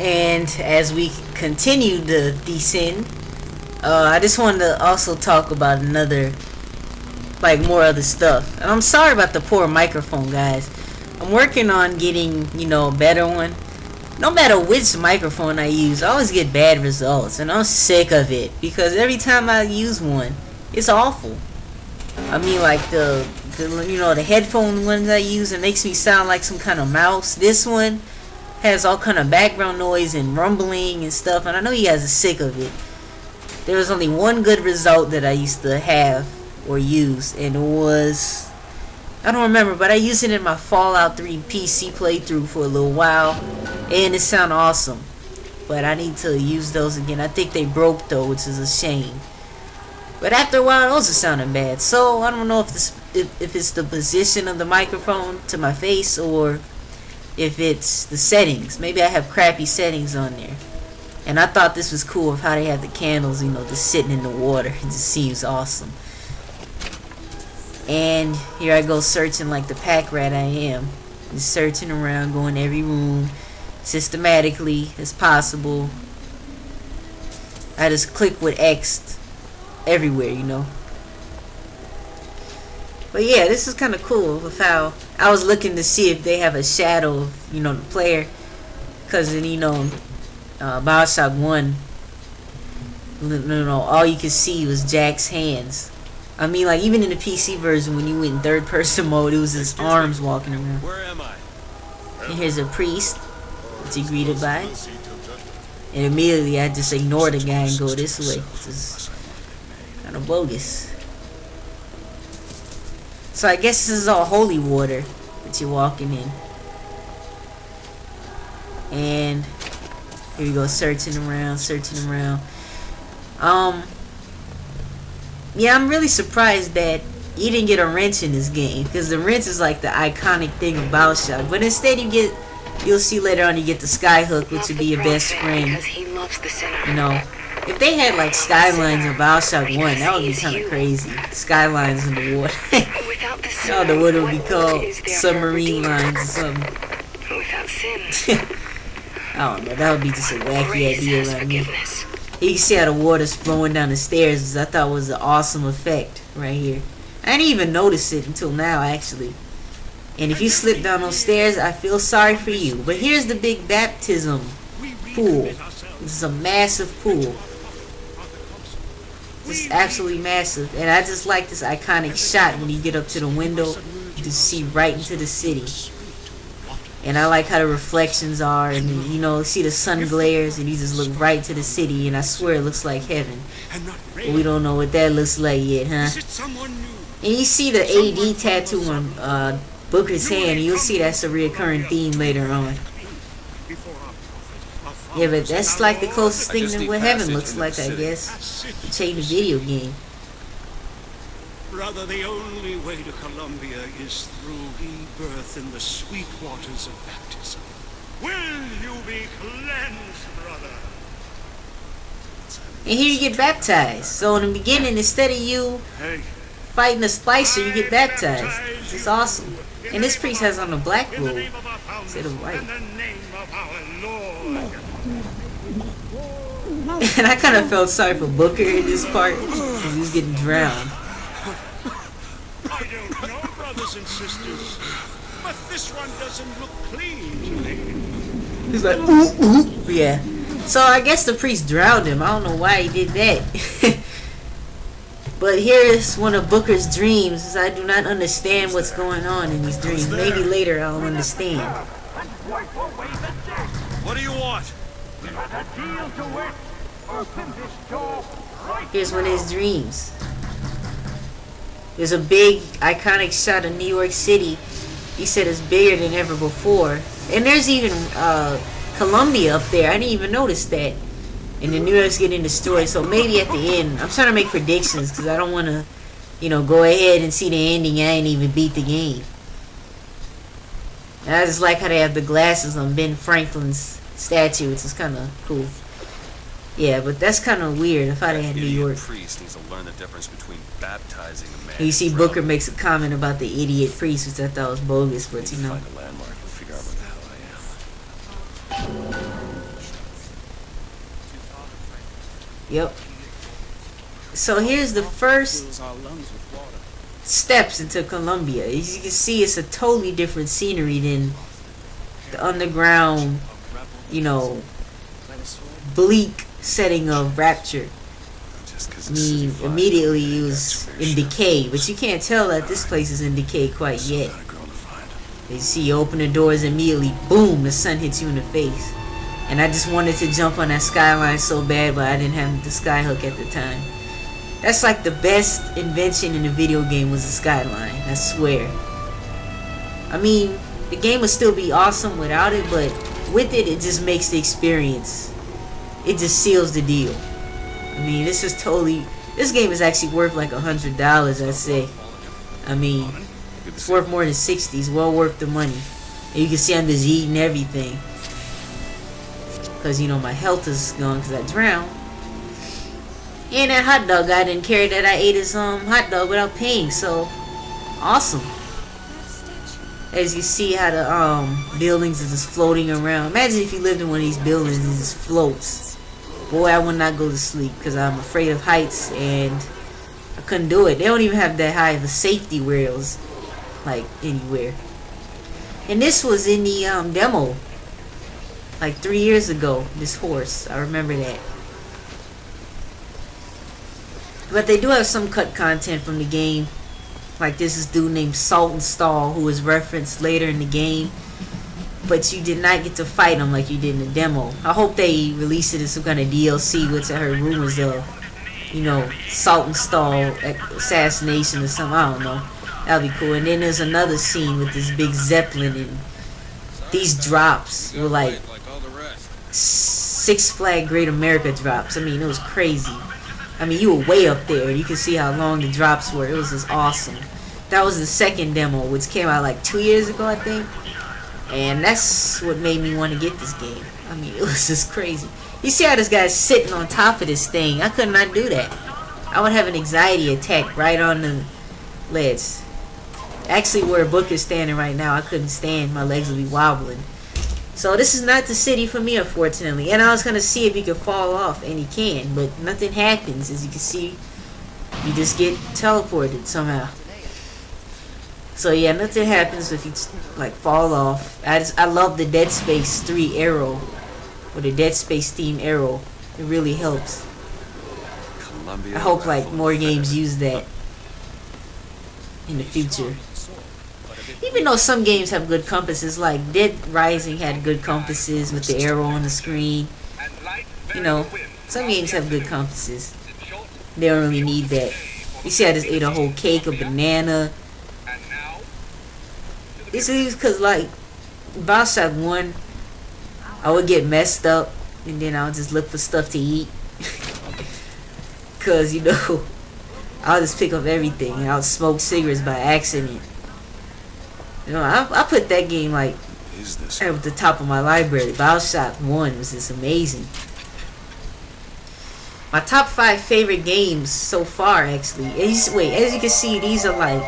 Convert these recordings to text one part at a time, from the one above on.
And as we continue to descend, I just wanted to also talk about another, like more other stuff. And I'm sorry about the poor microphone, guys. I'm working on getting, a better one. No matter which microphone I use, I always get bad results, and I'm sick of it because every time I use one, it's awful. I mean, like the headphone ones I use, it makes me sound like some kind of mouse. This one has all kind of background noise and rumbling and stuff, and I know you guys are sick of it. There was only one good result that I used to have or use, and it was, I don't remember, but I used it in my Fallout 3 PC playthrough for a little while, and it sounded awesome. But I need to use those again. I think they broke though, which is a shame. But after a while, those are sounding bad. So I don't know if it's the position of the microphone to my face or if it's the settings. Maybe I have crappy settings on there. And I thought this was cool of how they have the candles, just sitting in the water. It just seems awesome. And here I go searching like the pack rat I am. Just searching around, going every room systematically as possible. I just click with X everywhere, But yeah, this is kind of cool with how I was looking to see if they have a shadow of, the player. Because in, Bioshock 1, all you could see was Jack's hands. I mean, like, even in the PC version, when you went in third person mode, it was his arms walking around. Where am I? And here's a priest, which he greeted by. And immediately I just ignore the guy and go this way. This is kind of bogus. So I guess this is all holy water that you're walking in. And here we go, searching around. Yeah, I'm really surprised that you didn't get a wrench in this game, because the wrench is like the iconic thing of Bioshock. But instead you'll see later on, you get the skyhook, which would be your best friend. If they had like skylines in Bioshock 1, that would be kind of crazy. Skylines in the water. No, the water would be called submarine lines or something. I don't know, that would be just a wacky idea right now. You can see how the water's flowing down the stairs, which I thought was an awesome effect right here. I didn't even notice it until now, actually. And if you slip down those stairs, I feel sorry for you. But here's the big baptism pool. This is a massive pool. Just absolutely massive. And I just like this iconic shot when you get up to the window. You can see right into the city. And I like how the reflections are, and see the sun glares, and you just look right to the city, and I swear it looks like heaven. But we don't know what that looks like yet, huh? And you see the AD tattoo on Booker's hand, and you'll see that's a reoccurring theme later on. Yeah, but that's like the closest thing to what heaven looks like, I guess. Change the video game. Brother, the only way to Columbia is through rebirth in the sweet waters of baptism. Will you be cleansed, brother? And here you get baptized. So in the beginning, instead of you fighting a splicer, you get baptized. It's awesome. And this priest has on a black robe instead of white. And I kind of felt sorry for Booker in this part because he was getting drowned. I don't know, brothers and sisters, but this one doesn't look clean to me. He's like, ooh. Yeah. So I guess the priest drowned him. I don't know why he did that. But here is one of Booker's dreams. I do not understand what's going on in these dreams. Maybe later I'll understand. What do you want? Here's one of his dreams. There's a big iconic shot of New York City. He said it's bigger than ever before. And there's even Columbia up there. I didn't even notice that. And the New York's getting destroyed. So maybe at the end, I'm trying to make predictions because I don't want to, go ahead and see the ending. I ain't even beat the game. And I just like how they have the glasses on Ben Franklin's statue, which is kind of cool. Yeah, but that's kind of weird. I thought they had New York. Priest needs to learn the difference between baptizing a man. And you see Booker makes a comment about the idiot priest, which I thought was bogus, but Find a landmark and figure out what the hell I am. Yep. So here's the first Fills our lungs with water. steps into Colombia. As you can see, it's a totally different scenery than the underground, you know, bleak setting of Rapture. I mean, immediately it was in decay, but you can't tell that this place is in decay quite yet. You see, you open the doors immediately, boom, the sun hits you in the face. And I just wanted to jump on that skyline so bad, but I didn't have the skyhook at the time. That's like the best invention in the video game was the skyline, I swear. I mean, the game would still be awesome without it, but with it, it just makes the experience. It just seals the deal. I mean, this game is actually worth like $100, I'd say. I mean, it's worth more than 60. It's well worth the money. And you can see I'm just eating everything. Because, you know, my health is gone because I drowned. And that hot dog guy didn't care that I ate his hot dog without paying. So, awesome. As you see how the buildings are just floating around. Imagine if you lived in one of these buildings and it just floats. Boy, I would not go to sleep because I'm afraid of heights and I couldn't do it. They don't even have that high of a safety rails like anywhere. And this was in the demo like 3 years ago. This horse, I remember that. But they do have some cut content from the game. Like this is dude named Salt and Stall who is referenced later in the game. But you did not get to fight him like you did in the demo. I hope they release it as some kind of DLC, which I heard rumors of. You know, Salt and Stall assassination or something. I don't know. That'll be cool. And then there's another scene with this big Zeppelin and these drops were like Six Flag Great America drops. I mean, it was crazy. I mean, you were way up there. You can see how long the drops were. It was just awesome. That was the second demo, which came out like 2 years ago, I think. And that's what made me want to get this game. I mean, it was just crazy. You see how this guy's sitting on top of this thing. I could not do that. I would have an anxiety attack right on the ledge. Actually, where a book is standing right now, I couldn't stand. My legs would be wobbling. So this is not the city for me, unfortunately. And I was going to see if he could fall off, and he can. But nothing happens. As you can see, you just get teleported somehow. So yeah, nothing happens if you like fall off. I love the Dead Space 3 arrow, or the Dead Space theme arrow. It really helps. I hope like more games use that in the future. Even though some games have good compasses, like Dead Rising had good compasses with the arrow on the screen. You know, some games have good compasses. They don't really need that. You see I just ate a whole cake, a banana. This is because like Bioshock 1, I would get messed up and then I would just look for stuff to eat. Because, you know, I'll just pick up everything and I'll smoke cigarettes by accident. You know, I put that game like at the top of my library. Bioshock 1 was just amazing. My top 5 favorite games so far, actually. Wait, as you can see, these are like,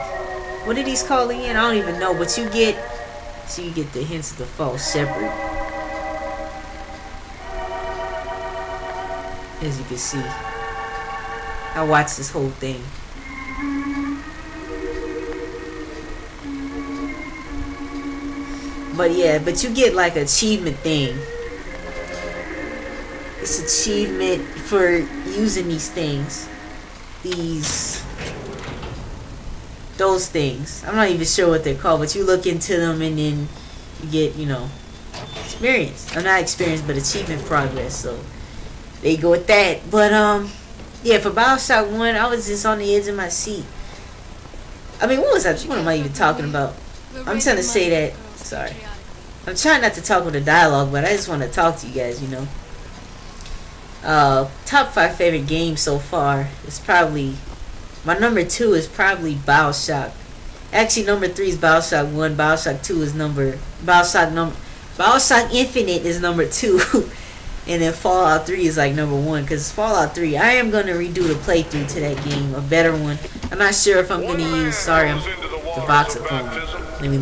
what are these called again? I don't even know, but you get, so you get the hints of the false shepherd. As you can see, I watched this whole thing. But yeah, but you get like an achievement thing. It's achievement for using these things. Those things. I'm not even sure what they're called, but you look into them and then you get, you know, experience. I'm not experienced, but achievement progress. So they go with that. But yeah, for Bioshock 1, I was just on the edge of my seat. I mean, what am I even talking about? I'm trying to say that. Sorry. I'm trying not to talk with a dialogue, but I just want to talk to you guys, you know. Top 5 favorite games so far is probably, my number 2 is probably Bioshock. Actually, number 3 is Bioshock 1. Bioshock 2 is Bioshock Infinite is number 2. And then Fallout 3 is like number 1. Because Fallout 3, I am going to redo the playthrough to that game. A better one. I'm not sure if I'm going to use, sorry, the voxophone. Let me